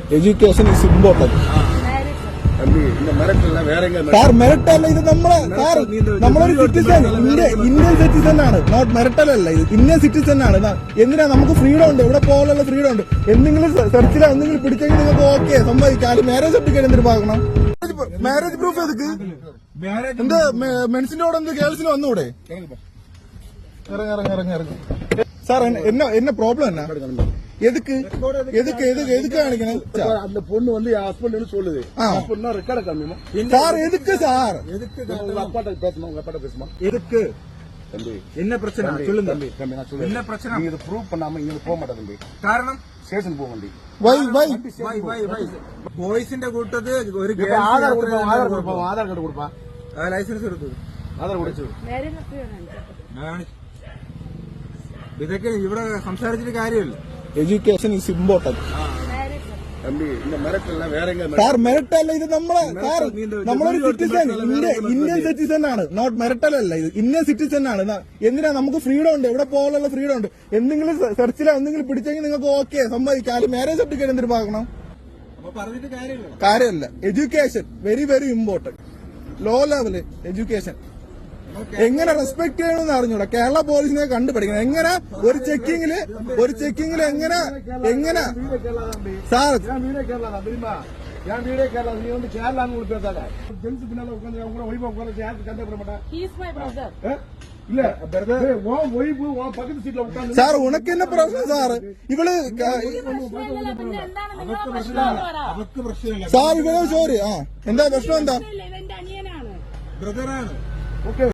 Education is important. Sir merit അല്ല ഇത് നമ്മളൊരു സിറ്റിസൺ ഇന്ത്യൻ സിറ്റിസൺ ആണ് നോട്ട് മെറിറ്റൽ അല്ല ഇത് ഇന്ത്യൻ സിറ്റിസൺ ആണ് എന്തിനാ നമുക്ക് ഫ്രീഡം ഉണ്ട് ഇവിടെ പോലുള്ള ഫ്രീഡം ഉണ്ട് എന്തെങ്കിലും സെർച്ചിലോ എന്തെങ്കിലും പിടിച്ചെങ്കിൽ നിങ്ങൾക്ക് ഓക്കെ സമ്മതിക്കാം മാരേജ് സർട്ടിഫിക്കറ്റ് എന്തിനു പാകണം മാരേജ് പ്രൂഫ് എതുക്ക് എന്ത് മെൻസിന്റെ കൂടെ എന്ത് ഗേൾസിന് വന്നൂടെ ഇറങ്ങി സാർ എന്നെ പ്രോബ്ലം എന്നാ எதுக்கு காணிக்கணும் அந்த பொண்ணு வந்து என் ஹஸ்பண்ட் சொல்லுது அப்படின்னா ரெக்கார்ட காமிமா சார் எதுக்கு சார் உங்க அப்பாட்ட பேசுமா எதுக்கு தம்பி என்ன பிரச்சனை சொல்லுங்க தம்பி நான் சொல்லுங்க என்ன பிரச்சனை நீங்க இத ப்ரூவ் பண்ணாம இங்க போக மாட்டேன் தம்பி காரணம் സ്റ്റേഷൻ പോകണ്ടി ബോയ്സിന്റെ കൂട്ടത് ഒരു ആധാർ കാർഡ് കൊടുപ്പാ ലൈസൻസ് എടുത്തു ആധാർ കൊടുത്തു ഇതൊക്കെ ഇവിടെ സംസാരിച്ചിട്ട് കാര്യമില്ല education is important sir merit അല്ല ഇത് നമ്മളൊരു സിറ്റിസൺ ഇന്ത്യൻ സിറ്റിസൺ ആണ് നോട്ട് മെറിറ്റൽ അല്ല ഇത് ഇന്ത്യൻ സിറ്റിസൺ ആണ് എന്തിനാ നമുക്ക് ഫ്രീഡം ഉണ്ട് ഇവിടെ പോലുള്ള ഫ്രീഡം ഉണ്ട് എന്തെങ്കിലും സെർച്ചിലോ എന്തെങ്കിലും പിടിച്ചെങ്കിൽ നിങ്ങൾക്ക് ഓക്കെ സമ്മതിക്കാം മാരേജ് സർട്ടിഫിക്കറ്റ് എന്തിനു പാകണം കാര്യമില്ല education very very important low level education എങ്ങനെ റെസ്പെക്ട് ചെയ്യണമെന്ന് അറിഞ്ഞൂടാ കേരള പോലീസിനെ കണ്ടുപിടിക്കണം എങ്ങനെ ഒരു ചെക്കിങ്ങില് എങ്ങനെ സാർ ഞാൻ വീഡിയോ കേരള നീ வந்து கேரளான்னு உங்களுக்கு பேசாத ஜென்ஸ் பின்னால உட்கார்ந்து அவங்க ஒய்ஃப் உட்கார்ந்து யாருக்கு கண்டே பண்ண மாட்டா he is my brother இல்ல பிரதர் ஓ ஒய்ஃப் ஓ பக்கத்து சீட்ல உட்கார்ந்து സാർ ഉനക്ക് എന്നെ പ്രശ്നം സാർ ഇവള് സാർ ഇവള് സോറി എന്താ പ്രശ്നം എന്താ ഇവന്റെ അനിയനാണ് ബ്രദറാണ് ഓക്കെ